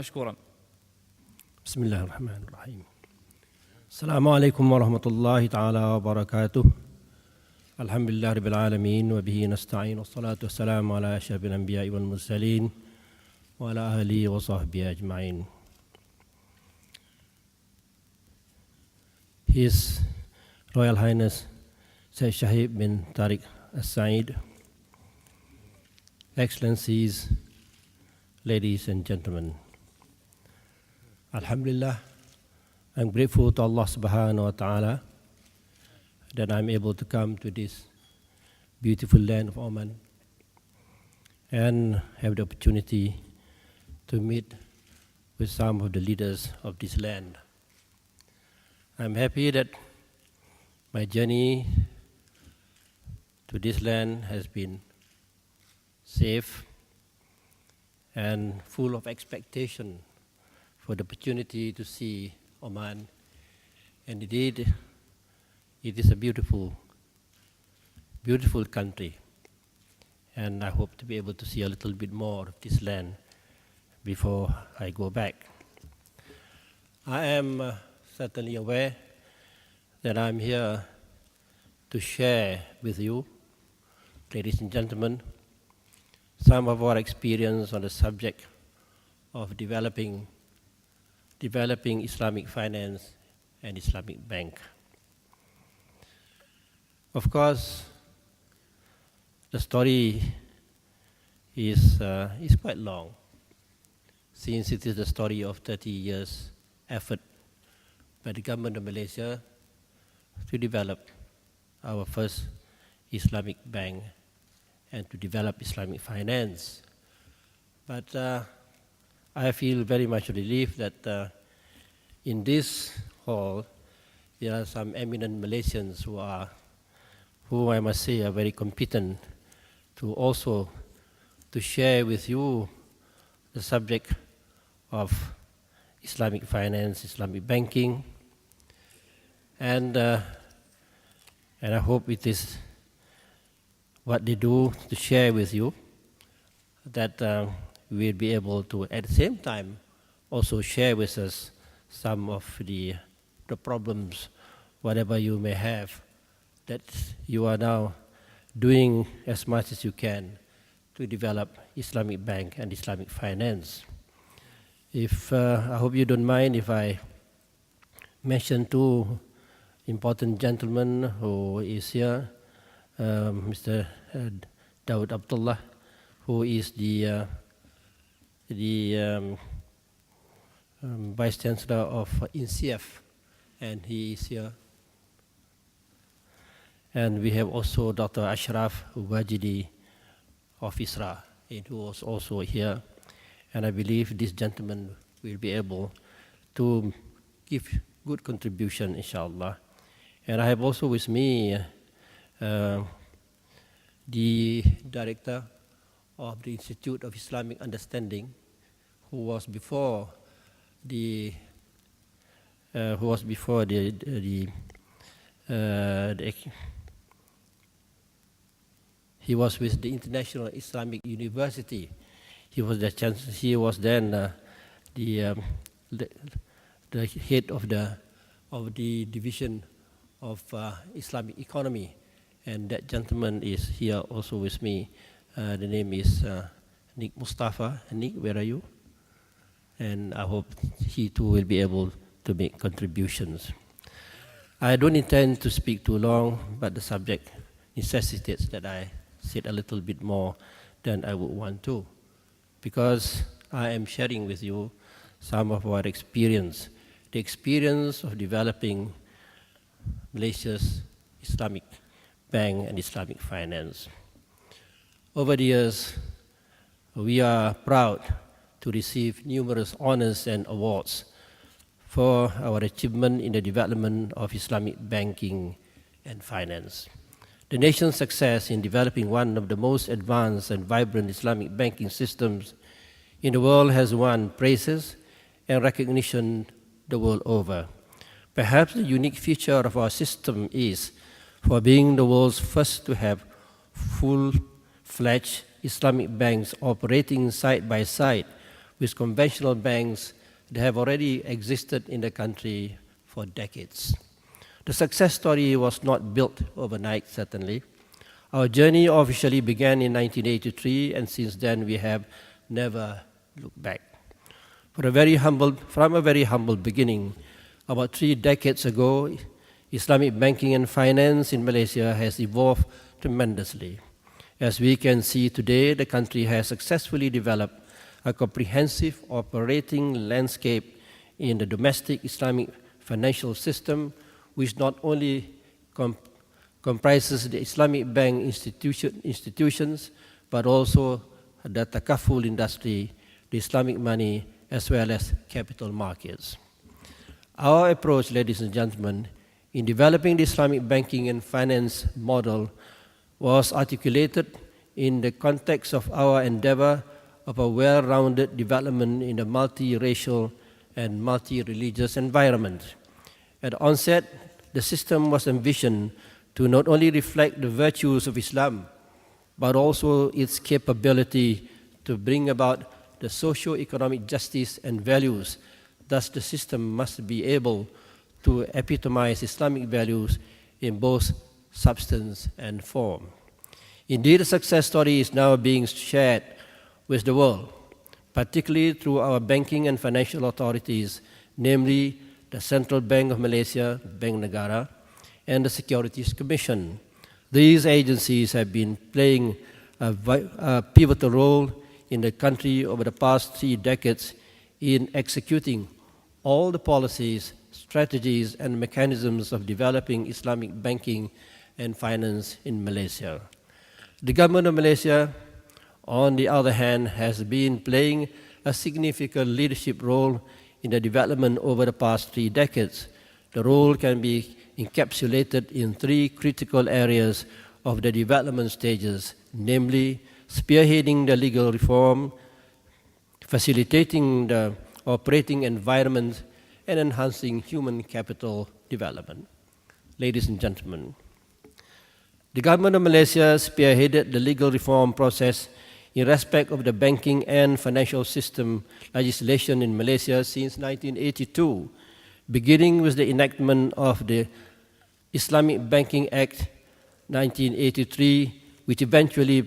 مشكورا. بسم الله الرحمن الرحيم. السلام عليكم ورحمة الله تعالى وبركاته. الحمد لله رب العالمين وبه نستعين والصلاة والسلام على أشرف الأنبياء والمرسلين وعلى آله وصحبه أجمعين. His Royal Highness Syed Shahid bin Tariq Al-Said, Excellencies, ladies and gentlemen, Alhamdulillah, I'm grateful to Allah subhanahu wa ta'ala that I'm able to come to this beautiful land of Oman and have the opportunity to meet with some of the leaders of this land. I'm happy that my journey to this land has been safe and full of expectation for the opportunity to see Oman. And indeed, it is a beautiful, beautiful country. And I hope to be able to see a little bit more of this land before I go back. I am certainly aware that I'm here to share with you, ladies and gentlemen, some of our experience on the subject of developing Islamic finance and Islamic bank. Of course, the story is quite long, since it is the story of 30 years effort by the government of Malaysia to develop our first Islamic bank and to develop Islamic finance. But I feel very much relieved that in this hall there are some eminent Malaysians who I must say are very competent to share with you the subject of Islamic finance, Islamic banking, and I hope it is what they do to share with you that we'll be able to, at the same time, also share with us some of the problems, whatever you may have, that you are now doing as much as you can to develop Islamic bank and Islamic finance. I hope you don't mind if I mention two important gentlemen who is here, Mr. Daud Abdullah, who is the Vice Chancellor of INCF, and he is here. And we have also Dr. Ashraf Wajidi of ISRA, who was also here. And I believe this gentleman will be able to give good contribution, inshallah. And I have also with me the Director of the Institute of Islamic Understanding, who was before he was with the International Islamic University. He was then the head of the division of Islamic economy, and that gentleman is here also with me. The name is Nick Mustafa. Nick, where are you? And I hope he too will be able to make contributions. I don't intend to speak too long, but the subject necessitates that I said a little bit more than I would want to, because I am sharing with you some of our experience, the experience of developing Malaysia's Islamic bank and Islamic finance. Over the years, we are proud to receive numerous honors and awards for our achievement in the development of Islamic banking and finance. The nation's success in developing one of the most advanced and vibrant Islamic banking systems in the world has won praises and recognition the world over. Perhaps the unique feature of our system is for being the world's first to have full-fledged Islamic banks operating side by side with conventional banks that have already existed in the country for decades. The success story was not built overnight, certainly. Our journey officially began in 1983, and since then we have never looked back. From a very humble beginning, about 3 decades ago, Islamic banking and finance in Malaysia has evolved tremendously. As we can see today, the country has successfully developed a comprehensive operating landscape in the domestic Islamic financial system, which not only comprises the Islamic bank institutions, but also the takaful industry, the Islamic money, as well as capital markets. Our approach, ladies and gentlemen, in developing the Islamic banking and finance model was articulated in the context of our endeavor of a well-rounded development in a multi-racial and multi-religious environment. At the onset, the system was envisioned to not only reflect the virtues of Islam, but also its capability to bring about the socio-economic justice and values. Thus, the system must be able to epitomize Islamic values in both substance and form. Indeed, the success story is now being shared with the world, particularly through our banking and financial authorities, namely the Central Bank of Malaysia, Bank Negara, and the Securities Commission. These agencies have been playing a pivotal role in the country over the past 3 decades in executing all the policies, strategies, and mechanisms of developing Islamic banking and finance in Malaysia. The government of Malaysia, on the other hand, has been playing a significant leadership role in the development over the past 3 decades. The role can be encapsulated in 3 critical areas of the development stages, namely spearheading the legal reform, facilitating the operating environment, and enhancing human capital development. Ladies and gentlemen, the government of Malaysia spearheaded the legal reform process in respect of the banking and financial system legislation in Malaysia since 1982, beginning with the enactment of the Islamic Banking Act 1983, which eventually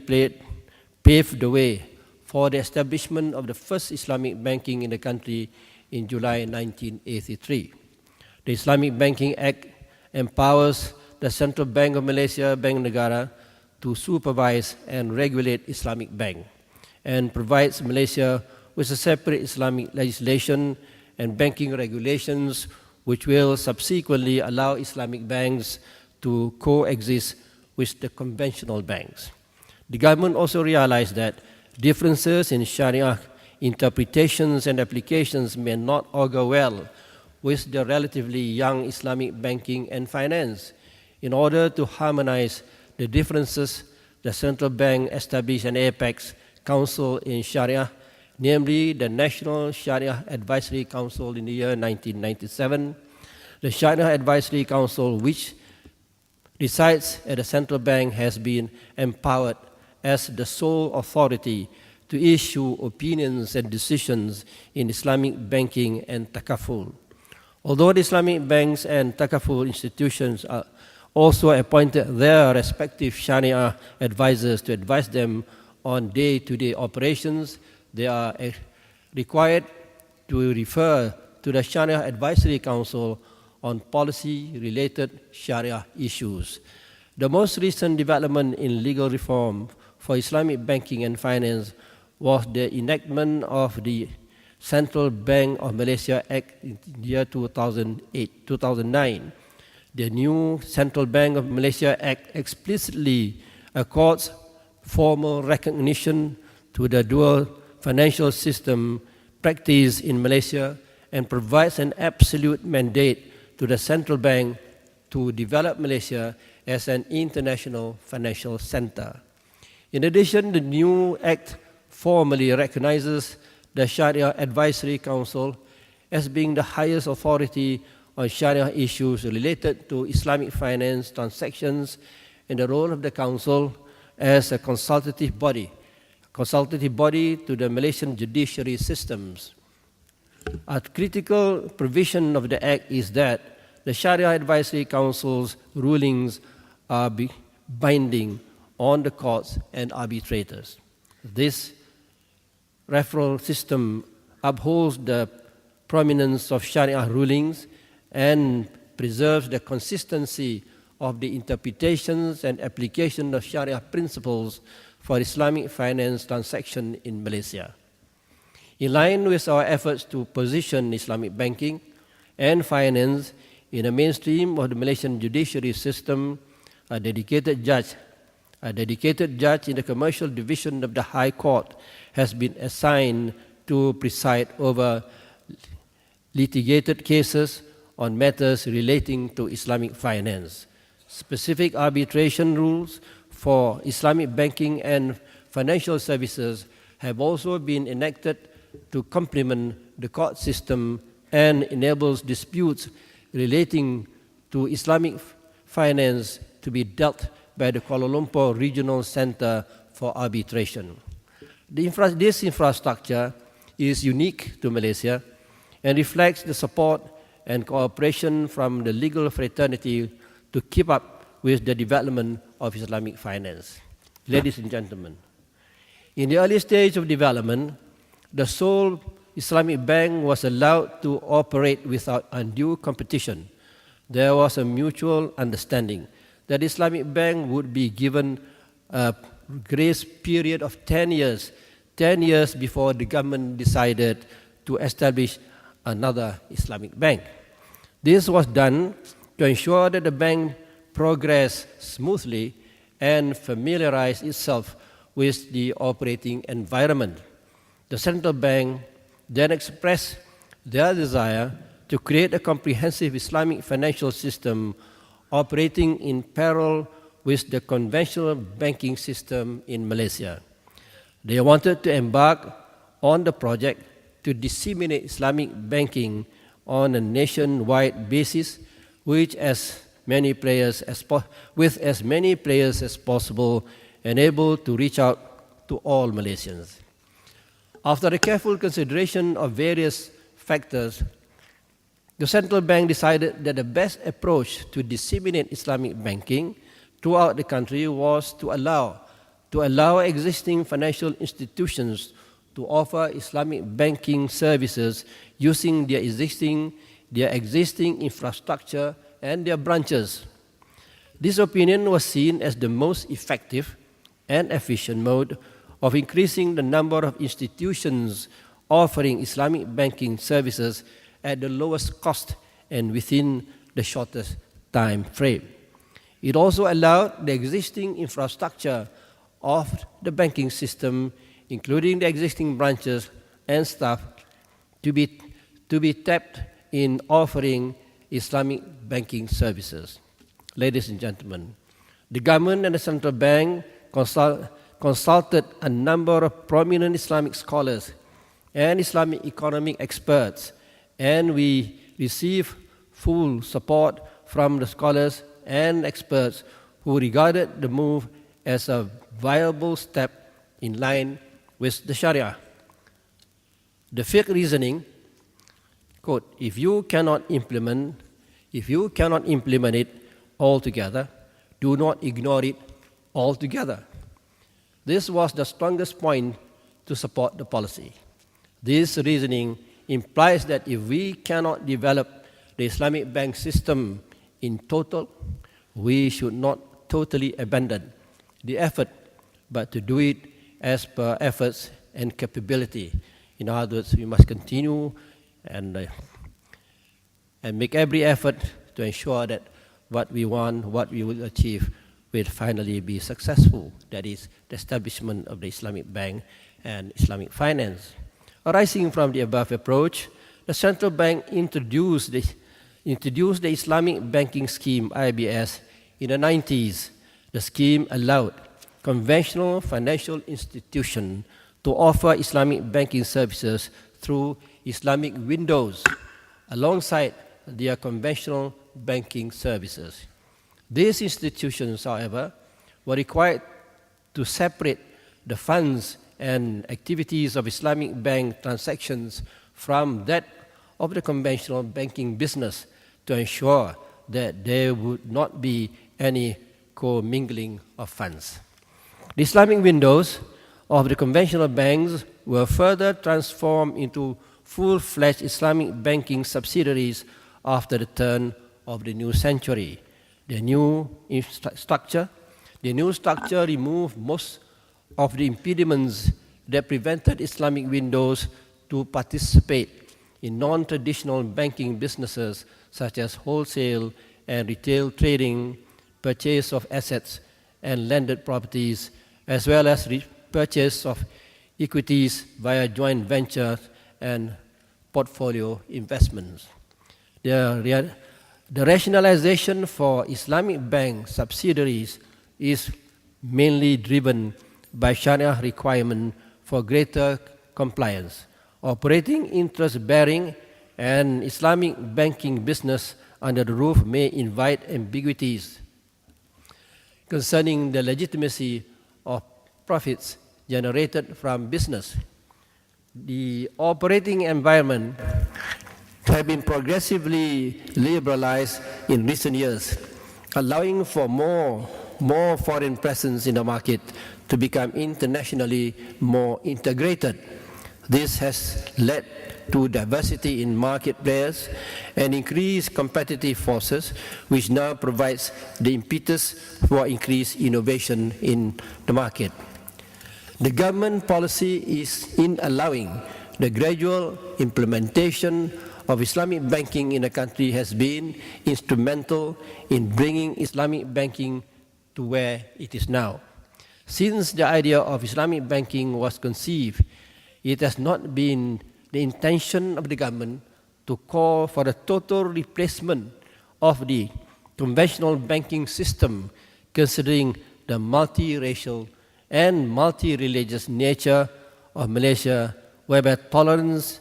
paved the way for the establishment of the first Islamic banking in the country in July 1983. The Islamic Banking Act empowers the Central Bank of Malaysia, Bank Negara, to supervise and regulate Islamic bank, and provides Malaysia with a separate Islamic legislation and banking regulations which will subsequently allow Islamic banks to coexist with the conventional banks. The government also realized that differences in Sharia interpretations and applications may not augur well with the relatively young Islamic banking and finance. In order to harmonize the differences, the central bank established an apex council in Sharia, namely the National Sharia Advisory Council in the year 1997. The Sharia Advisory Council, which resides at the central bank, has been empowered as the sole authority to issue opinions and decisions in Islamic banking and takaful. Although the Islamic banks and takaful institutions are also appointed their respective Sharia advisors to advise them on day-to-day operations, they are required to refer to the Sharia Advisory Council on policy-related Sharia issues. The most recent development in legal reform for Islamic banking and finance was the enactment of the Central Bank of Malaysia Act in the year 2009. The new Central Bank of Malaysia Act explicitly accords formal recognition to the dual financial system practiced in Malaysia and provides an absolute mandate to the central bank to develop Malaysia as an international financial center. In addition, the new act formally recognizes the Sharia Advisory Council as being the highest authority on Sharia issues related to Islamic finance transactions, and the role of the Council as a consultative body consultative body to the Malaysian judiciary systems. A critical provision of the Act is that the Sharia Advisory Council's rulings are binding on the courts and arbitrators. This referral system upholds the prominence of Sharia rulings and preserves the consistency of the interpretations and application of Sharia principles for Islamic finance transactions in Malaysia. In line with our efforts to position Islamic banking and finance in the mainstream of the Malaysian judiciary system, a dedicated judge in the commercial division of the High Court has been assigned to preside over litigated cases on matters relating to Islamic finance. Specific arbitration rules for Islamic banking and financial services have also been enacted to complement the court system and enables disputes relating to Islamic finance to be dealt by the Kuala Lumpur Regional Center for Arbitration. This infrastructure is unique to Malaysia and reflects the support and cooperation from the legal fraternity to keep up with the development of Islamic finance. Ladies and gentlemen, in the early stage of development, the sole Islamic bank was allowed to operate without undue competition. There was a mutual understanding that Islamic bank would be given a grace period of 10 years before the government decided to establish another Islamic bank. This was done to ensure that the bank progressed smoothly and familiarized itself with the operating environment. The central bank then expressed their desire to create a comprehensive Islamic financial system operating in parallel with the conventional banking system in Malaysia. They wanted to embark on the project to disseminate Islamic banking on a nationwide basis with as many players as possible and able to reach out to all Malaysians. After a careful consideration of various factors, the central bank decided that the best approach to disseminate Islamic banking throughout the country was to allow existing financial institutions to offer Islamic banking services using their existing infrastructure and their branches. This opinion was seen as the most effective and efficient mode of increasing the number of institutions offering Islamic banking services at the lowest cost and within the shortest time frame. It also allowed the existing infrastructure of the banking system, including the existing branches and staff, to be tapped in offering Islamic banking services. Ladies and gentlemen, the government and the central bank consulted a number of prominent Islamic scholars and Islamic economic experts, and we received full support from the scholars and experts who regarded the move as a viable step in line with the Sharia. The fiqh reasoning, quote, if you cannot implement it altogether, do not ignore it altogether. This was the strongest point to support the policy. This reasoning implies that if we cannot develop the Islamic bank system in total, we should not totally abandon the effort, but to do it as per efforts and capability. In other words, we must continue and make every effort to ensure that what we want, what we will achieve, will finally be successful. That is the establishment of the Islamic bank and Islamic finance. Arising from the above approach, the central bank introduced the Islamic banking scheme, IBS, in the 90s. The scheme allowed conventional financial institutions to offer Islamic banking services through Islamic windows alongside their conventional banking services. These institutions, however, were required to separate the funds and activities of Islamic bank transactions from that of the conventional banking business to ensure that there would not be any commingling of funds. The Islamic windows of the conventional banks were further transformed into full-fledged Islamic banking subsidiaries after the turn of the new century. The new structure removed most of the impediments that prevented Islamic windows to participate in non-traditional banking businesses such as wholesale and retail trading, purchase of assets and landed properties, as well as purchase of equities via joint ventures and portfolio investments. The rationalization for Islamic bank subsidiaries is mainly driven by Sharia requirement for greater compliance. Operating interest-bearing and Islamic banking business under the roof may invite ambiguities concerning the legitimacy of profits generated from business. The operating environment has been progressively liberalized in recent years, allowing for more foreign presence in the market to become internationally more integrated. This has led to diversity in market players and increased competitive forces, which now provides the impetus for increased innovation in the market. The government policy is in allowing the gradual implementation of Islamic banking in the country has been instrumental in bringing Islamic banking to where it is now. Since the idea of Islamic banking was conceived, it has not been the intention of the government to call for a total replacement of the conventional banking system, considering the multiracial and multi-religious nature of Malaysia, whereby tolerance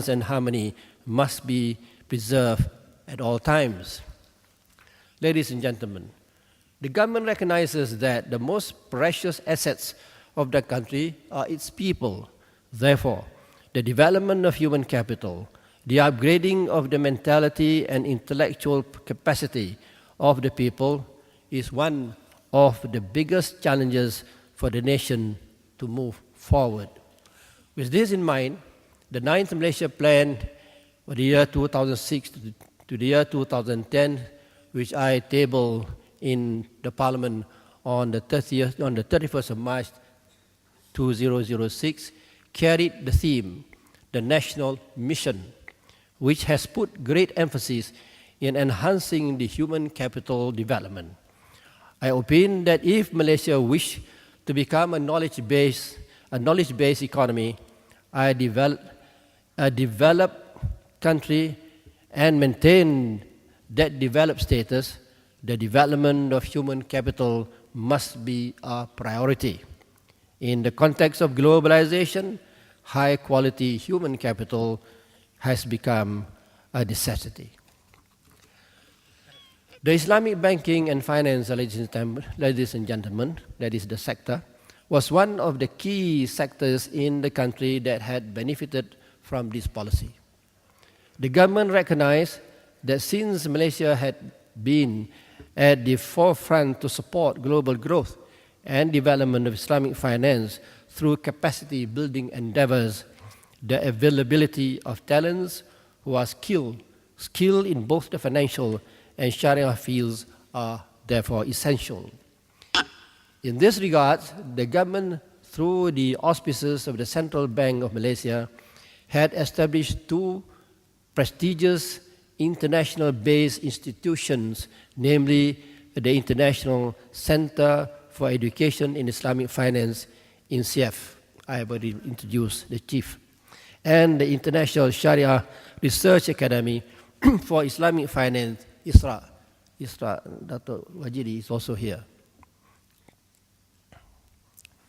and harmony must be preserved at all times. Ladies and gentlemen, the government recognizes that the most precious assets of the country are its people. Therefore, the development of human capital, the upgrading of the mentality and intellectual capacity of the people is one of the biggest challenges for the nation to move forward. With this in mind, the 9th Malaysia Plan for the year 2006 to the year 2010, which I tabled in the Parliament on the 31st of March 2006, carried the theme, the national mission, which has put great emphasis in enhancing the human capital development. I opine that if Malaysia wished to become a knowledge-based economy, a developed country, and maintain that developed status, the development of human capital must be a priority. In the context of globalization, high-quality human capital has become a necessity. The Islamic banking and finance, ladies and gentlemen, that is the sector, was one of the key sectors in the country that had benefited from this policy. The government recognized that since Malaysia had been at the forefront to support global growth and development of Islamic finance through capacity building endeavors, the availability of talents who are skilled in both the financial and Sharia fields are therefore essential. In this regard, the government, through the auspices of the Central Bank of Malaysia, had established two prestigious international-based institutions, namely the International Center for Education in Islamic Finance, INCIEF. I have already introduced the chief. And the International Sharia Research Academy for Islamic Finance, ISRA. Dr. Wajidi is also here.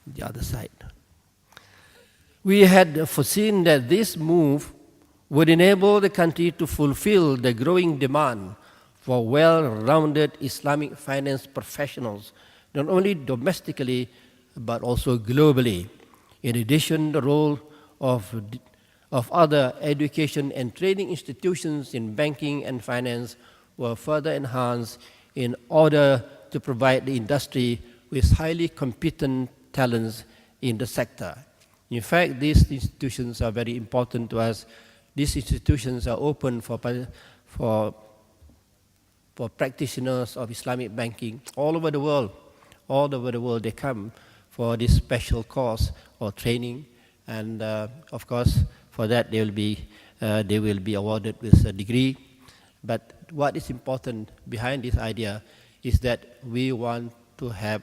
The other side. We had foreseen that this move would enable the country to fulfill the growing demand for well-rounded Islamic finance professionals, not only domestically, but also globally. In addition, the role of other education and training institutions in banking and finance were further enhanced in order to provide the industry with highly competent talents in the sector. In fact, these institutions are very important to us. These institutions are open for practitioners of Islamic banking all over the world. All over the world they come for this special course or training, and of course for that they will be awarded with a degree. But what is important behind this idea is that we want to have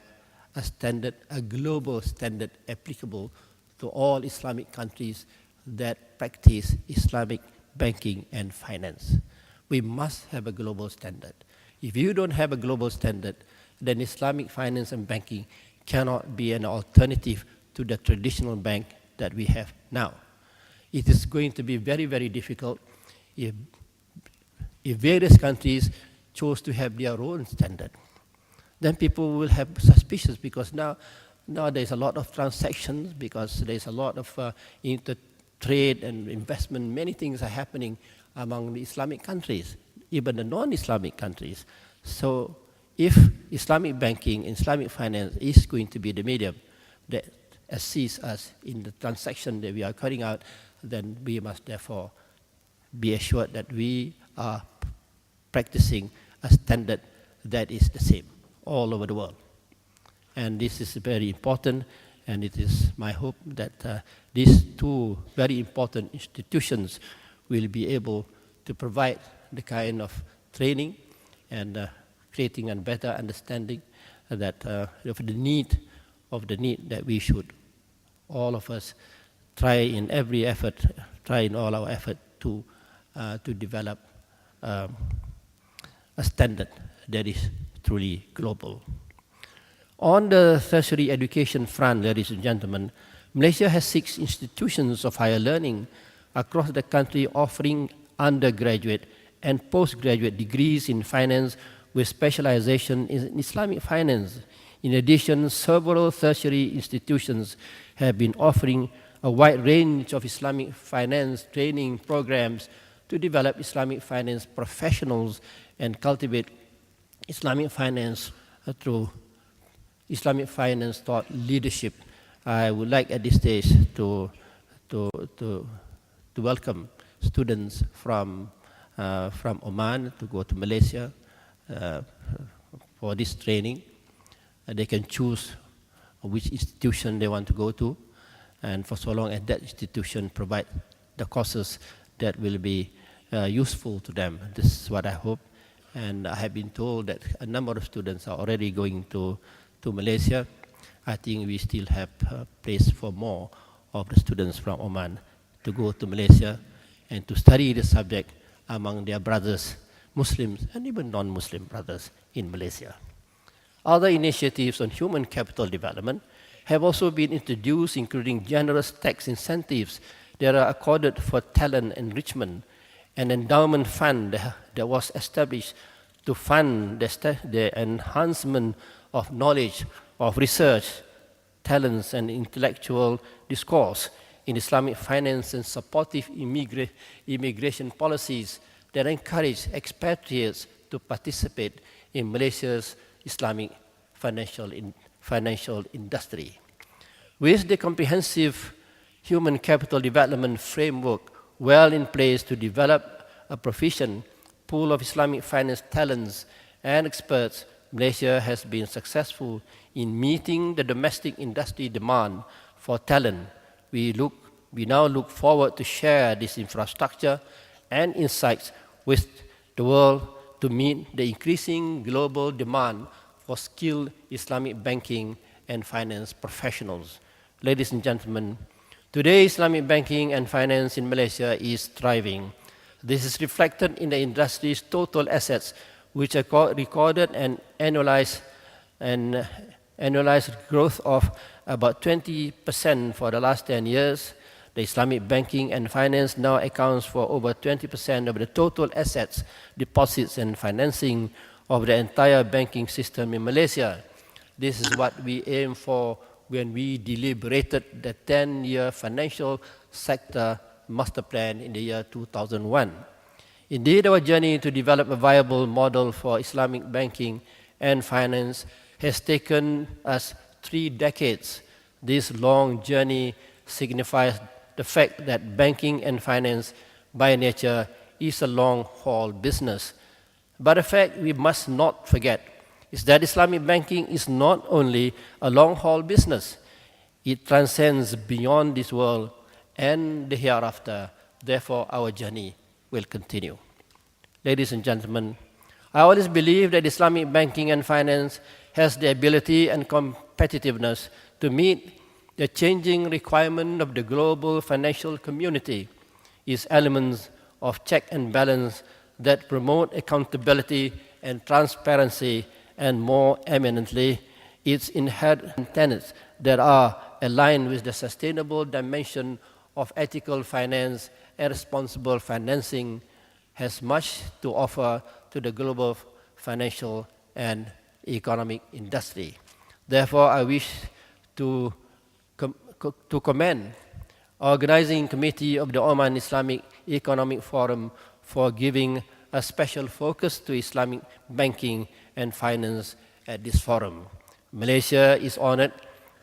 a standard, a global standard applicable to all Islamic countries that practice Islamic banking and finance. We must have a global standard. If you don't have a global standard, then Islamic finance and banking cannot be an alternative to the traditional bank that we have now. It is going to be very, very difficult if various countries chose to have their own standard. Then people will have suspicions, because now there's a lot of transactions, because there's a lot of inter-trade and investment. Many things are happening among the Islamic countries, even the non-Islamic countries. So if Islamic banking and Islamic finance is going to be the medium that assists us in the transaction that we are carrying out, then we must therefore be assured that we are practicing a standard that is the same all over the world. And this is very important, and it is my hope that these two very important institutions will be able to provide the kind of training and creating a better understanding that of the need that we should, all of us, try in all our effort to develop a standard that is truly global. On the tertiary education front, ladies and gentlemen, Malaysia has 6 institutions of higher learning across the country offering undergraduate and postgraduate degrees in finance with specialization in Islamic finance. In addition, several tertiary institutions have been offering a wide range of Islamic finance training programs to develop Islamic finance professionals and cultivate Islamic finance through Islamic finance thought leadership. I would like at this stage to welcome students from Oman to go to Malaysia for this training. They can choose which institution they want to go to, and for so long as that institution provide the courses that will be useful to them. This is what I hope, and I have been told that a number of students are already going to Malaysia. I think we still have place for more of the students from Oman to go to Malaysia and to study the subject among their brothers, Muslims and even non-Muslim brothers in Malaysia. Other initiatives on human capital development have also been introduced, including generous tax incentives that are accorded for talent enrichment, an endowment fund that was established to fund the enhancement of knowledge, of research, talents, and intellectual discourse in Islamic finance, and supportive immigration policies that encourage expatriates to participate in Malaysia's Islamic financial industry. With the comprehensive human capital development framework well in place to develop a proficient pool of Islamic finance talents and experts, Malaysia has been successful in meeting the domestic industry demand for talent. We now look forward to share this infrastructure and insights with the world to meet the increasing global demand for skilled Islamic banking and finance professionals. Ladies and gentlemen, today Islamic banking and finance in Malaysia is thriving. This is reflected in the industry's total assets, which are recorded an annualized growth of about 20% for the last 10 years. The Islamic banking and finance now accounts for over 20% of the total assets, deposits, and financing of the entire banking system in Malaysia. This is what we aim for when we deliberated the 10-year financial sector master plan in the year 2001. Indeed, our journey to develop a viable model for Islamic banking and finance has taken us 3 decades. This long journey signifies the fact that banking and finance by nature is a long-haul business. But the fact we must not forget is that Islamic banking is not only a long-haul business, it transcends beyond this world and the hereafter. Therefore, our journey will continue. Ladies and gentlemen, I always believe that Islamic banking and finance has the ability and competitiveness to meet the changing requirement of the global financial community. Its elements of check and balance that promote accountability and transparency, and more eminently, its inherent tenets that are aligned with the sustainable dimension of ethical finance and responsible financing, has much to offer to the global financial and economic industry. Therefore, I wish to commend Organizing Committee of the Oman Islamic Economic Forum for giving a special focus to Islamic banking and finance at this forum. Malaysia is honored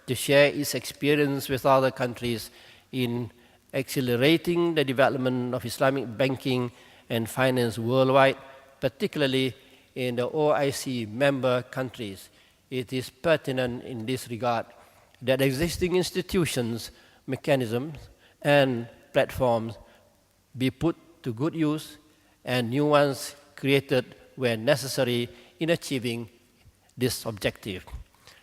to share its experience with other countries in accelerating the development of Islamic banking and finance worldwide, particularly in the OIC member countries. It is pertinent in this regard that existing institutions, mechanisms, and platforms be put to good use and new ones created where necessary in achieving this objective.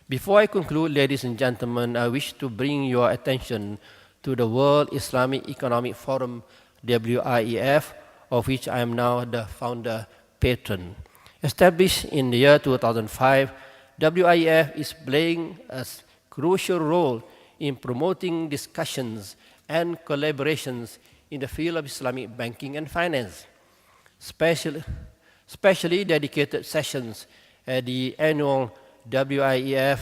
Before I conclude, ladies and gentlemen, I wish to bring your attention to the World Islamic Economic Forum, WIEF, of which I am now the founder patron. Established in the year 2005, WIEF is playing a crucial role in promoting discussions and collaborations in the field of Islamic banking and finance. Specially dedicated sessions at the annual WIEF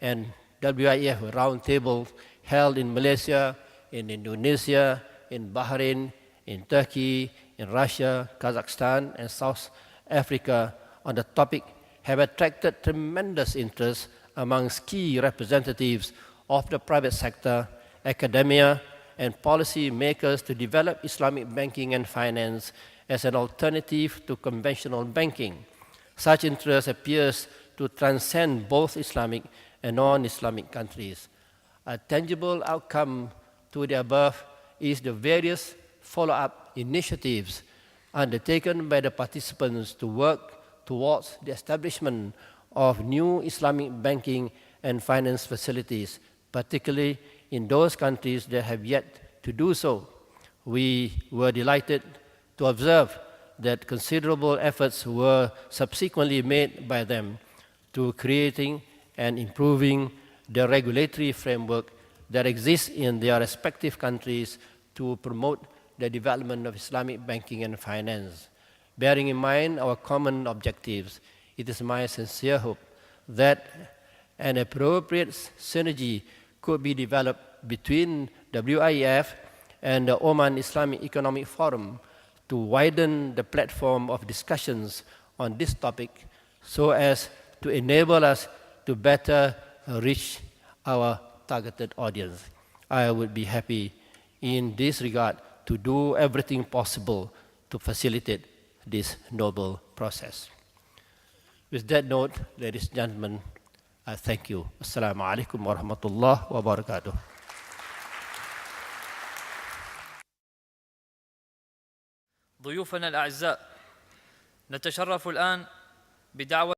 and WIEF roundtables held in Malaysia, in Indonesia, in Bahrain, in Turkey, in Russia, Kazakhstan, and South Africa on the topic have attracted tremendous interest amongst key representatives of the private sector, academia, and policy makers to develop Islamic banking and finance as an alternative to conventional banking. Such interest appears to transcend both Islamic and non-Islamic countries. A tangible outcome to the above is the various follow-up initiatives undertaken by the participants to work towards the establishment of new Islamic banking and finance facilities, particularly in those countries that have yet to do so. We were delighted to observe that considerable efforts were subsequently made by them to creating and improving the regulatory framework that exists in their respective countries to promote the development of Islamic banking and finance. Bearing in mind our common objectives, it is my sincere hope that an appropriate synergy could be developed between WIEF and the Oman Islamic Economic Forum to widen the platform of discussions on this topic so as to enable us to better reach our targeted audience. I would be happy in this regard to do everything possible to facilitate this noble process. With that note, ladies and gentlemen, I thank you. Assalamu alaikum wa rahmatullah wa barakatuh. ضيوفنا الأعزاء، نتشرف الآن بدعوة